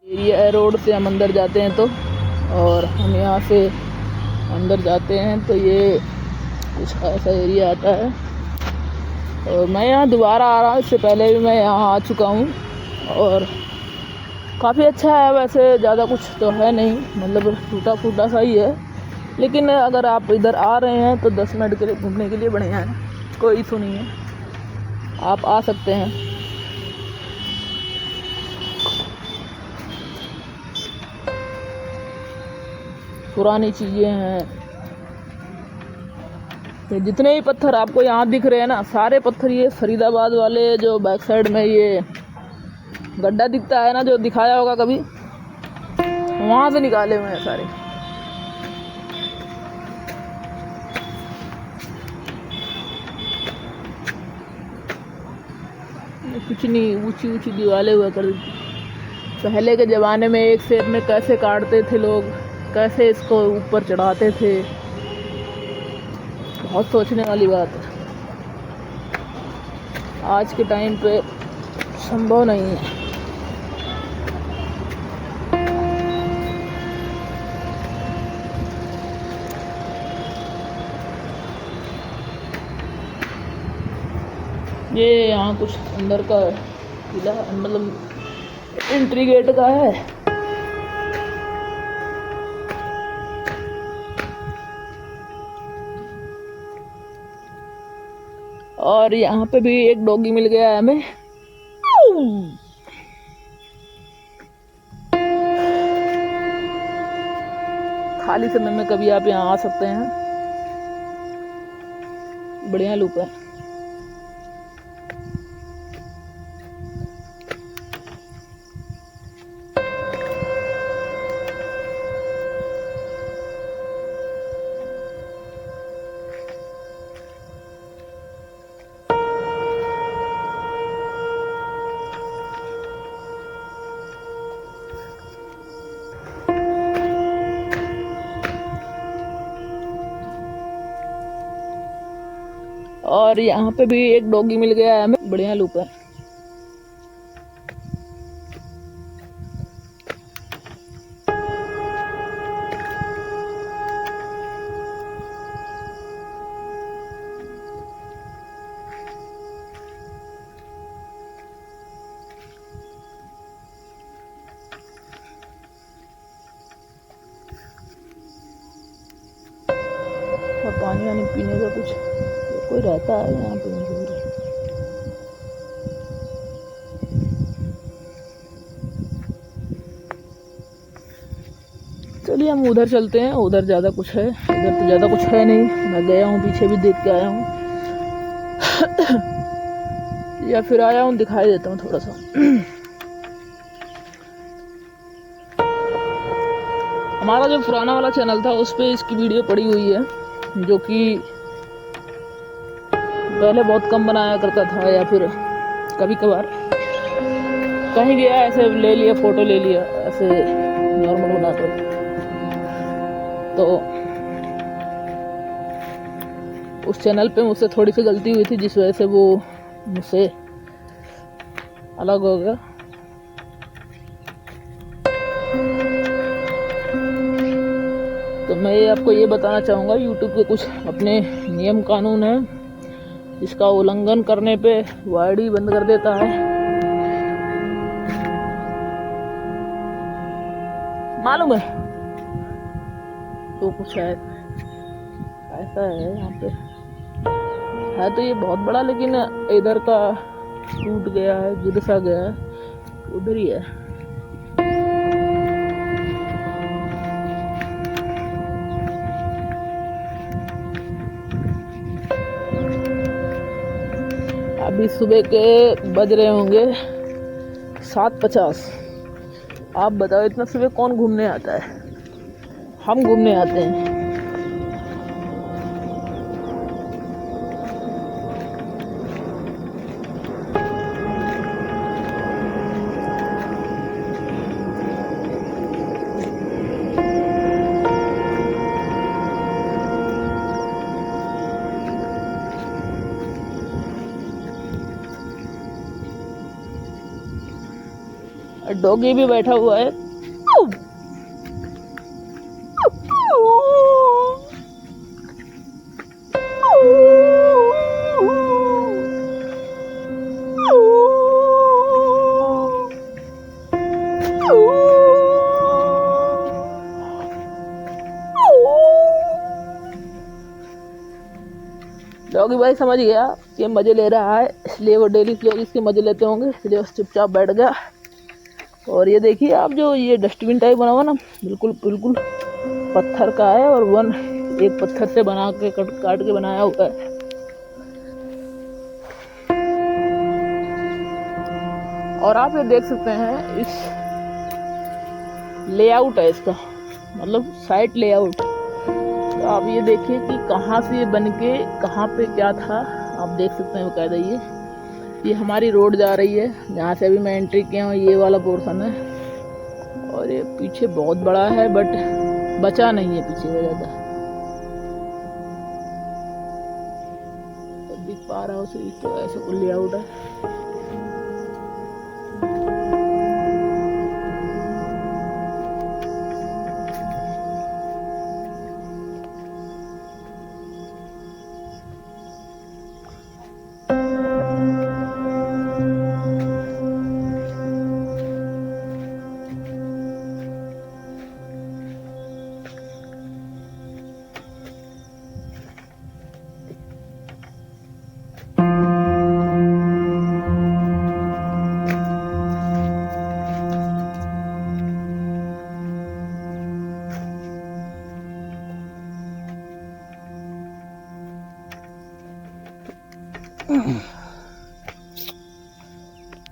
Area road से हम अंदर जाते हैं तो, और हम यहाँ से अंदर जाते हैं तो ये कुछ ऐसा एरिया आता है। और मैं यहाँ दोबारा आ रहा हूँ, इससे पहले भी मैं यहाँ आ चुका हूँ और काफ़ी अच्छा है। वैसे ज़्यादा कुछ तो है नहीं, मतलब टूटा फूटा सा ही है, लेकिन अगर आप इधर आ रहे हैं तो 10 मिनट के लिए घूमने के लिए बढ़िया है, कोई इशू नहीं है, आप आ सकते हैं। पुरानी चीज़ें हैं, ये जितने भी पत्थर आपको यहाँ दिख रहे हैं ना, सारे पत्थर ये फरीदाबाद वाले जो बैक साइड में ये गड्ढा दिखता है ना, जो दिखाया होगा कभी, वहाँ से निकाले हुए हैं सारे। कुछ नहीं, ऊंची ऊंची दीवारें हुआ कर पहले के ज़माने में एक सेब में कैसे काटते थे लोग, कैसे इसको ऊपर चढ़ाते थे, बहुत सोचने वाली बात है। आज के टाइम पे संभव नहीं है। ये यहाँ कुछ अंदर का किला, मतलब एंट्री गेट का है। और यहाँ पे भी एक डॉगी मिल गया है हमें। खाली समय में कभी आप यहाँ आ सकते हैं, बढ़िया लुक है। और यहाँ पे भी एक डॉगी मिल गया है हमें, बढ़िया लुक है। और पानी वानी पीने का कुछ कोई रहता है यहाँ पे जरूर। चलिए हम उधर चलते हैं, उधर ज़्यादा कुछ है, इधर तो ज़्यादा कुछ है नहीं। मैं गया हूँ, पीछे भी देख के आया हूँ या फिर आया हूँ, दिखाई देता हूँ थोड़ा सा। हमारा जो पुराना वाला चैनल था उस पर इसकी वीडियो पड़ी हुई है, जो कि पहले बहुत कम बनाया करता था, या फिर कभी कभार कहीं गया ऐसे ले लिया, फोटो ले लिया, ऐसे नॉर्मल बनाकर। तो उस चैनल पे मुझसे थोड़ी सी गलती हुई थी, जिस वजह से वो मुझसे अलग हो गया। तो मैं आपको ये बताना चाहूँगा, यूट्यूब के कुछ अपने नियम कानून हैं, इसका उल्लंघन करने पे वो आईडी बंद कर देता है, मालूम है। तो कुछ है ऐसा है यहाँ पे, है तो ये बहुत बड़ा, लेकिन इधर का टूट गया है, गिर सा गया है, उधर ही है। अभी सुबह के बज रहे होंगे 7:50। आप बताओ इतना सुबह कौन घूमने आता है? हम घूमने आते हैं। डॉगी भी बैठा हुआ है। डॉगी भाई समझ गया कि मजे ले रहा है, इसलिए वो डेली लोग इसके मजे लेते होंगे, इसलिए वो चुपचाप बैठ गया। और ये देखिए आप, जो ये डस्टबिन टाइप बना हुआ ना, बिल्कुल बिल्कुल पत्थर का है और वन एक पत्थर से बना के काट के बनाया हुआ है। और आप ये देख सकते हैं, इस लेआउट है इसका, मतलब साइट लेआउट। तो आप ये देखिए कि कहाँ से ये बन के कहाँ पे क्या था, आप देख सकते हैं बकायदा। ये हमारी रोड जा रही है, जहाँ से अभी मैं एंट्री किया हूँ, ये वाला पोर्शन है। और ये पीछे बहुत बड़ा है, बट बचा नहीं है पीछे ज़्यादा। तो दिख पा रहा हो सही, तो ऐसा कुछ लेआउट है।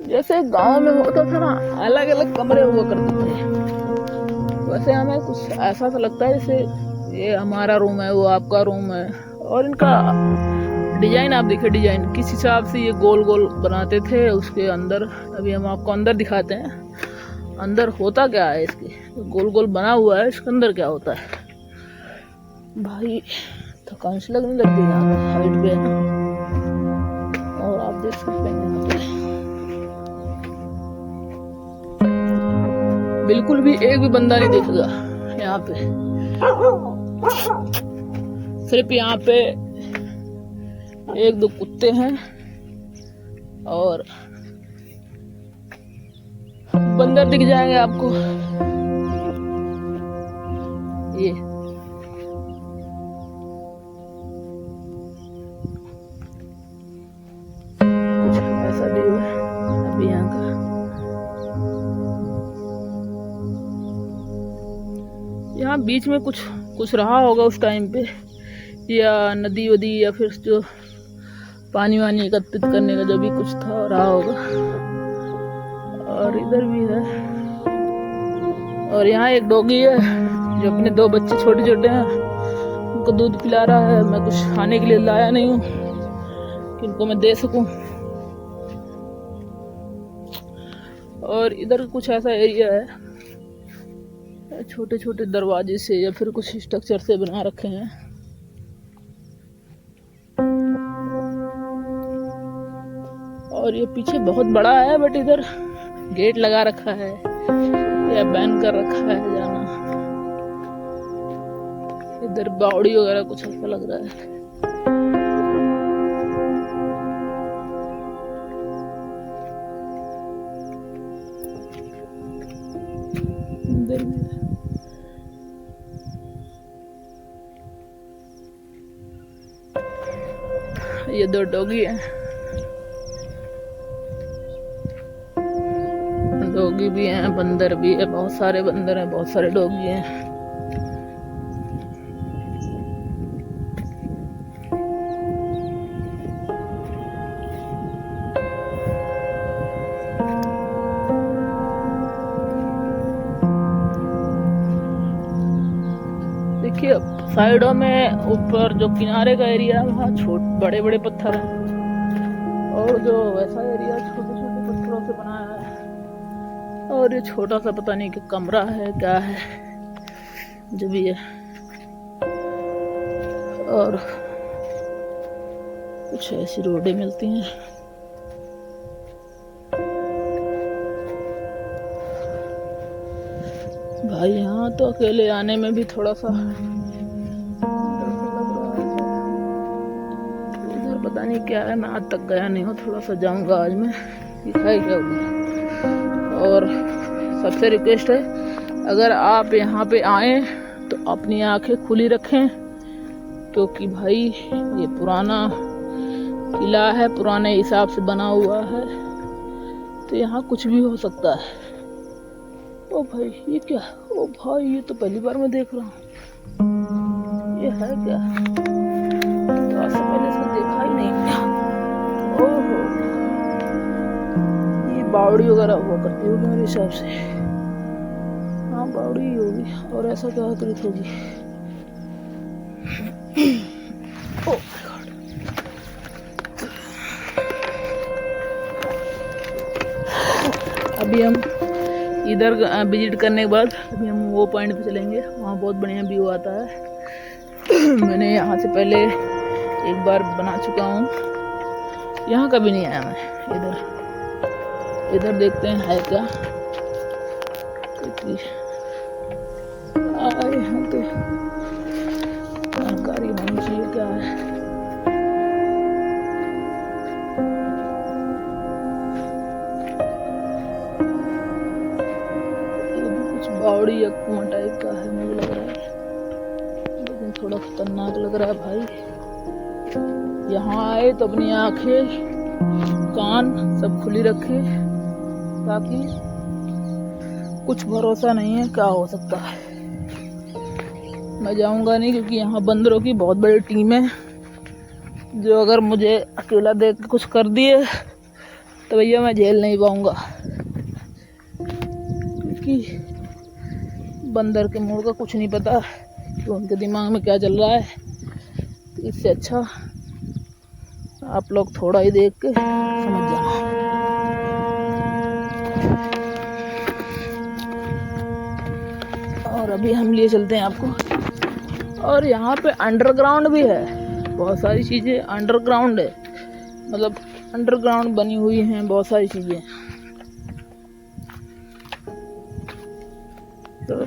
जैसे गांव में होता था ना, अलग अलग कमरे हुआ करते थे, वैसे हमें कुछ ऐसा सा लगता है जैसे ये हमारा रूम है, वो आपका रूम है। और इनका डिजाइन आप देखिए, डिजाइन किस हिसाब से ये गोल गोल बनाते थे उसके अंदर। अभी हम आपको अंदर दिखाते हैं, अंदर होता क्या है इसके। तो गोल गोल बना हुआ है, इसके अंदर क्या होता है भाई, थकान से लगने लग गई यहाँ हाइट पे ना। और आप देख सकते हैं यहाँ पे बिल्कुल भी एक भी बंदा नहीं दिखेगा यहाँ पे। सिर्फ यहाँ पे एक दो कुत्ते हैं और बंदर दिख जाएंगे आपको। ये कुछ ऐसा व्यू है अभी यहाँ का। यहाँ बीच में कुछ रहा होगा उस टाइम पे, या नदी वदी, या फिर जो पानी वानी एकत्रित करने का जो भी कुछ था रहा होगा। और इधर भी है। और यहाँ एक डॉगी है जो अपने दो बच्चे छोटे छोटे हैं, उनको दूध पिला रहा है। मैं कुछ खाने के लिए लाया नहीं हूँ कि इनको मैं दे सकूं। और इधर कुछ ऐसा एरिया है, छोटे छोटे दरवाजे से या फिर कुछ स्ट्रक्चर से बना रखे हैं। और ये पीछे बहुत बड़ा है, बट इधर गेट लगा रखा है या बैन कर रखा है जाना। इधर बावड़ी वगैरह कुछ ऐसा लग रहा है। इधर भी ये दो डॉगी हैं, डॉगी भी हैं, बंदर भी है, बहुत सारे बंदर हैं, बहुत सारे डॉगी हैं। देखिए साइडों में ऊपर जो किनारे का एरिया है वहाँ बड़े बड़े पत्थर हैं, और जो वैसा एरिया छोटे छोटे पत्थरों से बनाया है। और ये छोटा सा पता नहीं कि कमरा है क्या है, जो भी है। और कुछ ऐसी रोडें मिलती हैं। भाई यहाँ तो अकेले आने में भी थोड़ा सा इधर पता नहीं क्या है, मैं आज तक गया नहीं हूँ, थोड़ा सा जाऊंगा आज मैं, दिखाई क्या होगी। और सबसे रिक्वेस्ट है, अगर आप यहाँ पे आए तो अपनी आंखें खुली रखें, क्योंकि भाई ये पुराना किला है, पुराने हिसाब से बना हुआ है, तो यहाँ कुछ भी हो सकता है। ओ भाई ये क्या, ओ भाई ये तो पहली बार मैं देख रहा हूँ, ये है क्या, तो आज से पहले इसको देखा ही नहीं। ओहो, ये बावड़ी वगैरह हुआ करती होगी मेरे हिसाब से, हाँ बावड़ी ही होगी, और ऐसा क्या आकृति होगी। ओ अभी हम इधर विजिट करने के बाद अभी हम वो पॉइंट पे चलेंगे, वहाँ बहुत बढ़िया व्यू आता है। मैंने यहाँ से पहले एक बार बना चुका हूँ, यहाँ कभी नहीं आया मैं। इधर देखते हैं है क्या, यहाँ तो जानकारी होनी चाहिए क्या है। बावड़ी या कुआं टाइप का है मुझे लग रहा है, लेकिन थोड़ा खतरनाक लग रहा है भाई। यहाँ आए तो अपनी आंखें कान सब खुली रखे, ताकि कुछ भरोसा नहीं है क्या हो सकता है। मैं जाऊंगा नहीं, क्योंकि यहाँ बंदरों की बहुत बड़ी टीम है, जो अगर मुझे अकेला देख के कुछ कर दिए तो भैया मैं झेल नहीं पाऊंगा, क्योंकि बंदर के मूड का कुछ नहीं पता कि उनके दिमाग में क्या चल रहा है। तो इससे अच्छा आप लोग थोड़ा ही देख के समझ जाना। और अभी हम लिए चलते हैं आपको, और यहाँ पे अंडरग्राउंड भी है, बहुत सारी चीज़ें अंडरग्राउंड है, मतलब अंडरग्राउंड बनी हुई हैं बहुत सारी चीज़ें। तो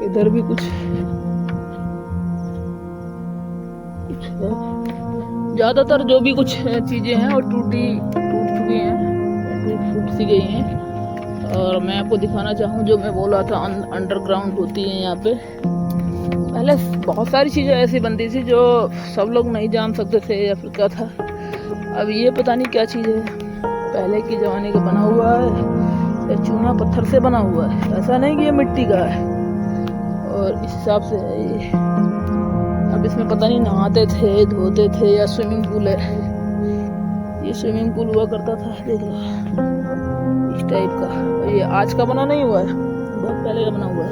इधर भी कुछ है, ज़्यादातर जो भी कुछ चीज़ें हैं वो टूट चुकी हैं, टूट सी गई हैं। और मैं आपको दिखाना चाहूँ, जो मैं बोला था अंडरग्राउंड होती है यहाँ पे, पहले बहुत सारी चीज़ें ऐसी बनती थी जो सब लोग नहीं जान सकते थे या फिर क्या था। अब ये पता नहीं क्या चीज़ है, पहले के ज़माने का बना हुआ है या चूना पत्थर से बना हुआ है, ऐसा नहीं कि ये मिट्टी का है। और इस हिसाब से ये, अब इसमें पता नहीं नहाते थे धोते थे या स्विमिंग पूल है। ये स्विमिंग पूल हुआ करता था, देख लो इस टाइप का। और ये आज का बना नहीं हुआ है, बहुत पहले का बना हुआ है।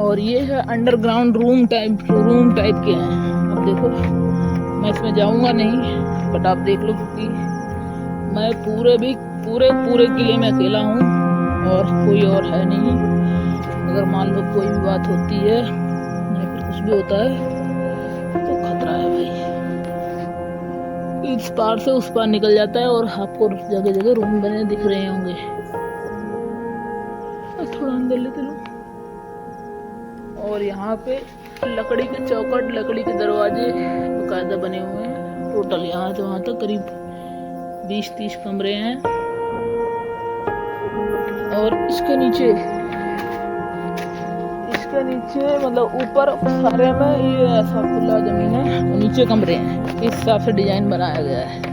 और ये है अंडरग्राउंड रूम टाइप के हैं। अब देखो मैं इसमें जाऊंगा नहीं, बट आप देख लो, क्योंकि मैं पूरे किले में अकेला हूँ और कोई और है नहीं। अगर मान लो कोई भी बात होती है या फिर कुछ भी होता है तो खतरा है भाई। इस पार से उस पार निकल जाता है और आपको जगह जगह रूम बने दिख रहे होंगे। थोड़ा अंदर लेते लो। और यहाँ पे लकड़ी के चौखट, लकड़ी के दरवाजे बकायदा बने हुए हैं। टोटल यहाँ से वहाँ तक करीब 20-30 कमरे हैं। और इसके नीचे मतलब ऊपर सारे में ये ऐसा खुला जमीन है, नीचे कमरे हैं। इस हिसाब से डिजाइन बनाया गया है।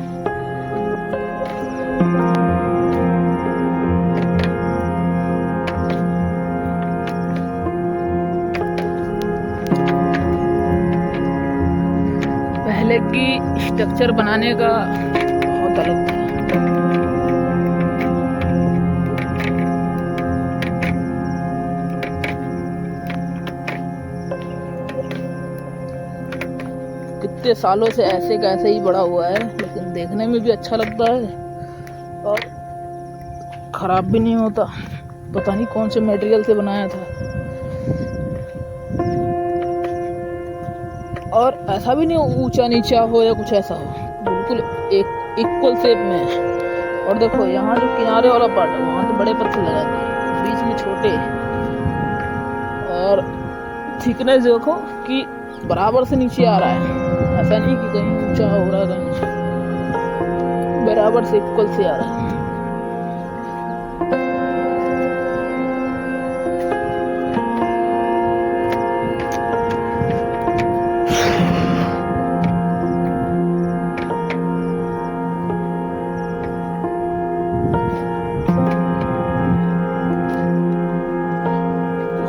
की स्ट्रक्चर बनाने का बहुत अलग था। कितने सालों से ऐसे का ऐसे ही बड़ा हुआ है, लेकिन देखने में भी अच्छा लगता है और खराब भी नहीं होता। पता नहीं कौन से मटेरियल से बनाया था। और ऐसा भी नहीं ऊंचा नीचा हो या कुछ ऐसा हो, बिल्कुल एक इक्वल शेप में है। और देखो यहाँ जो किनारे वाला पार्ट है वहाँ तो बड़े पत्थर लगा दिए, बीच में छोटे, और थिकनेस देखो कि बराबर से नीचे आ रहा है। ऐसा नहीं कि कहीं ऊंचा हो रहा है कहीं नीचे, बराबर से इक्वल से आ रहा है।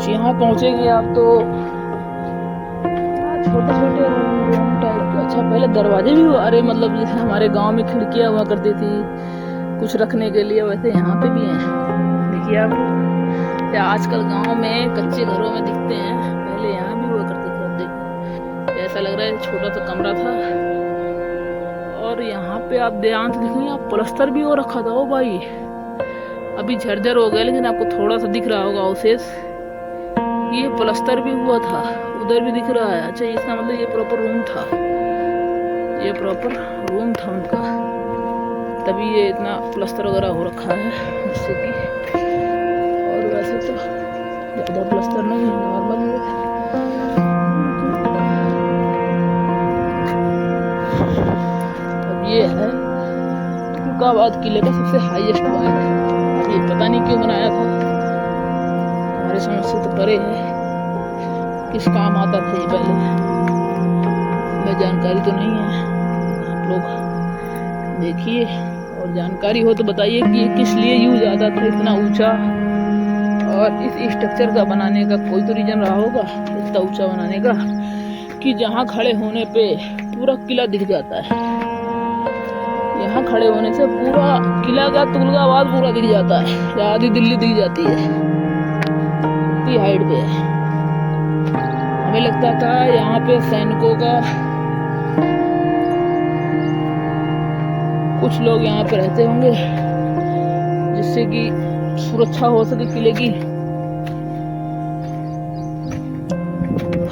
यहाँ पहुंचेंगे आप तो छोटे छोटे रूम टाइप के। अच्छा पहले दरवाजे भी हुआ, अरे मतलब जैसे हमारे गांव में खिड़कियां हुआ करती थी कुछ रखने के लिए, वैसे यहाँ पे भी हैं। देखिए आप, आजकल गांव में कच्चे घरों में दिखते हैं, पहले यहाँ भी हुआ करते थे। देखो ऐसा लग रहा है छोटा सा कमरा था। और यहाँ पे आप ध्यान से देखो, यहाँ प्लास्टर भी हो रखा था। ओ भाई अभी झरझर हो गया, लेकिन आपको थोड़ा सा दिख रहा होगा अवशेष, ये प्लास्टर भी हुआ था, उधर भी दिख रहा है। अच्छा इसका मतलब ये प्रॉपर रूम था, ये प्रॉपर रूम था उनका, तभी ये इतना प्लास्टर वगैरह हो रखा है जिससे कि। और वैसे तो ज़्यादा प्लास्टर नहीं है, नॉर्मल है। अब ये है तुर्काबाद किले का सबसे हाईएस्ट पॉइंट। ये पता नहीं क्यों बनाया था, हमारे समझ से तो परे है। किस काम आता था ये पहले, हमें जानकारी तो नहीं है। आप लोग देखिए और जानकारी हो तो बताइए कि ये किस लिए यूज आता था इतना ऊंचा। और इस स्ट्रक्चर का बनाने का कोई तो रीजन रहा होगा इतना ऊंचा बनाने का, कि जहाँ खड़े होने पे पूरा किला दिख जाता है। यहाँ खड़े होने से पूरा किला का तुगलकाबाद पूरा दिख जाता है, या आधी दिल्ली दिख जाती है, इतनी हाइट पे है। हमें लगता था यहाँ पे सैनिकों का कुछ लोग यहाँ पे रहते होंगे जिससे कि सुरक्षा हो सके किले की।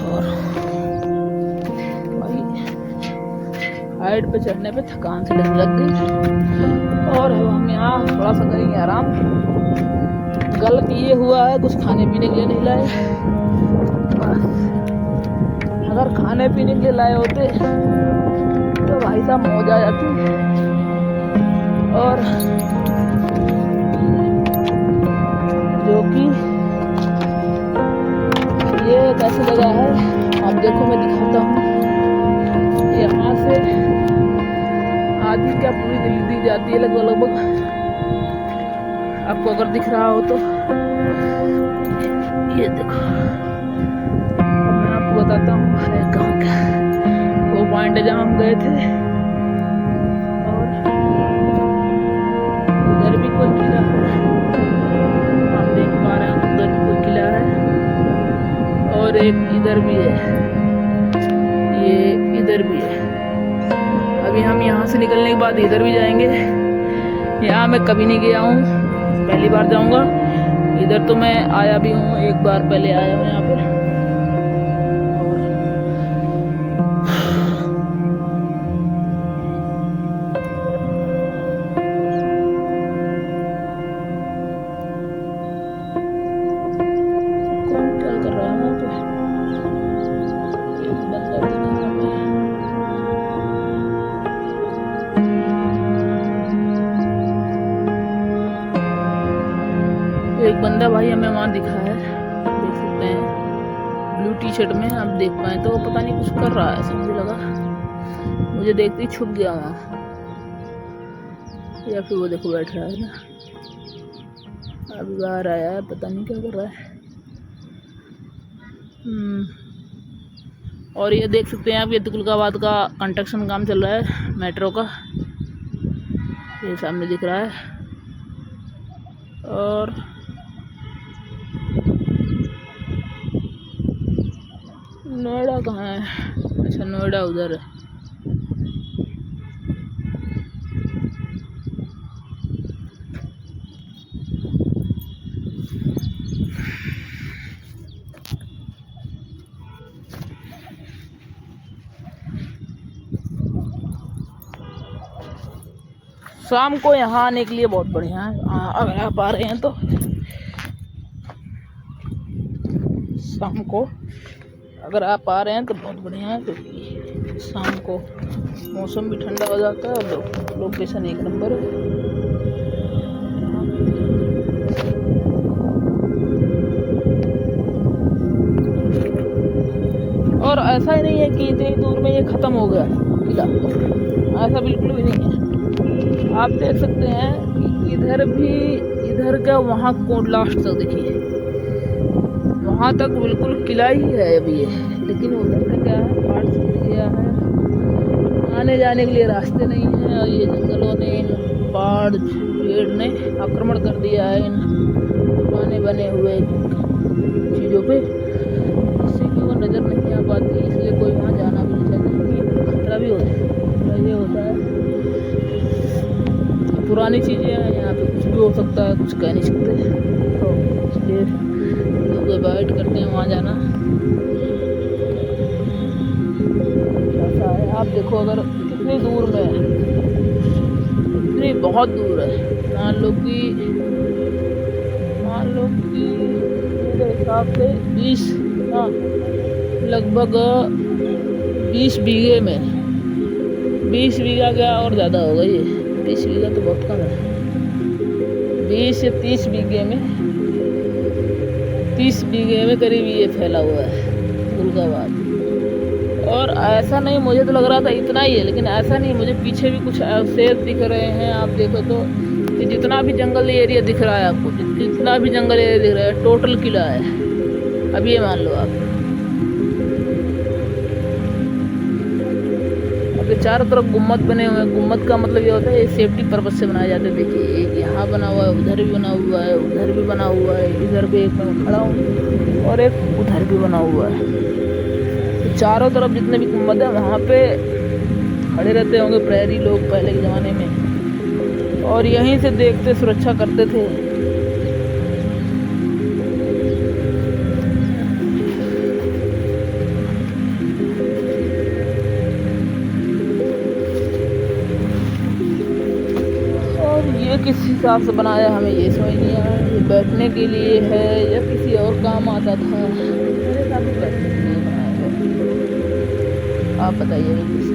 और हाइट पे चढ़ने पे थकान से लग गई, और हम यहाँ थोड़ा सा करेंगे आराम। गलत ये हुआ है कुछ खाने पीने के लिए नहीं लाए, अगर खाने पीने के लिए लाए होते तो भाई साहब मौज आ जाती। और जो कि ये एक ऐसी जगह है, आप देखो मैं दिखाता हूँ। यहाँ से आधी क्या पूरी दिल्ली दी जाती है लगभग। आपको अगर दिख रहा हो तो ये देखो, मैं आपको बताता हूँ है कहाँ का वो पॉइंट है जहाँ हम गए थे। और उधर भी कोई किला है, आप देख पा रहे हैं, उधर भी कोई किला है, और एक इधर भी है, ये इधर भी है। अभी हम यहाँ से निकलने के बाद इधर भी जाएंगे। यहाँ मैं कभी नहीं गया हूँ, पहली बार जाऊँगा। इधर तो मैं आया भी हूँ, एक बार पहले आया हूँ यहाँ पे। कौन क्या कर रहा है यहाँ पे? एक बंदा दिख रहा है। एक बंदा भाई हमें वहाँ दिखा है, देख सकते हैं, ब्लू टी शर्ट में। आप देख पाए तो पता नहीं कुछ कर रहा है, समझ लगा मुझे देखते ही छुप गया वहाँ, या फिर वो देखो बैठ रहा है ना, अभी बाहर आया है, पता नहीं क्या कर रहा है। और ये देख सकते हैं आप, ये तुगलकाबाद का कंस्ट्रक्शन काम चल रहा है मेट्रो का, ये सामने दिख रहा है। और नोएडा कहाँ है? अच्छा, नोएडा उधर है। शाम को यहाँ आने के लिए बहुत बढ़िया है, अगर आप आ रहे हैं तो शाम को अगर आप आ रहे हैं तो बहुत बढ़िया है, क्योंकि शाम को मौसम भी ठंडा हो जाता है और लोकेशन एक नंबर है। और ऐसा ही नहीं है कि इतनी दूर में ये ख़त्म हो गया किला, ऐसा बिल्कुल भी नहीं है। आप देख सकते हैं कि इधर का वहाँ कोट लास्ट तक देखिए, वहाँ तक बिल्कुल किला ही है अभी ये, लेकिन उधर का क्या है, पार्ट छूट गया है, आने जाने के लिए रास्ते नहीं है। और ये जंगलों ने, इन पहाड़ पेड़ ने आक्रमण कर दिया है इन पुराने बने हुए चीज़ों पे, जिससे कि वो नज़र नहीं आ पाती, इसलिए कोई वहाँ जाना भी नहीं चाहता, खतरा भी होता है। ये होता है, पुरानी चीज़ें हैं, यहाँ पे कुछ भी हो सकता है, कुछ कह नहीं सकते, तो इसलिए लोग अवॉइड करते हैं वहाँ जाना। ऐसा है, आप देखो अगर कितनी दूर में है, इतनी बहुत दूर है। मान लो कि मेरे हिसाब से 20 लगभग 20 बीघे में, 20 बीघा क्या और ज़्यादा होगा, ये 20 बीघा तो बहुत कम है, 20 से 30 बीघे में, 30 बीघे में करीब ये फैला हुआ है तुगलकाबाद। और ऐसा नहीं, मुझे तो लग रहा था इतना ही है, लेकिन ऐसा नहीं, मुझे पीछे भी कुछ शेर दिख रहे हैं। आप देखो तो कि जितना भी जंगल एरिया दिख रहा है आपको, जितना भी जंगल एरिया दिख रहा है, टोटल किला है। अब ये मान लो आप, चारों तरफ गुम्मद बने हुए हैं। गुम्मद का मतलब ये होता है, ये सेफ्टी पर्पज से बनाए जाते हैं। देखिए एक यहाँ बना हुआ है, उधर भी बना हुआ है, उधर भी बना हुआ है, इधर भी एक मैं खड़ा हूँ और एक उधर भी बना हुआ है। तो चारों तरफ जितने भी गुम्मद है वहाँ पे खड़े रहते होंगे प्रहरी लोग पहले के ज़माने में, और यहीं से देखते सुरक्षा करते थे। ये किस हिसाब से बनाया हमें ये समझ नहीं आया। ये बैठने के लिए है या किसी और काम आता था? मेरे हिसाब से बैठने के लिए बनाया गया। आप बताइए किस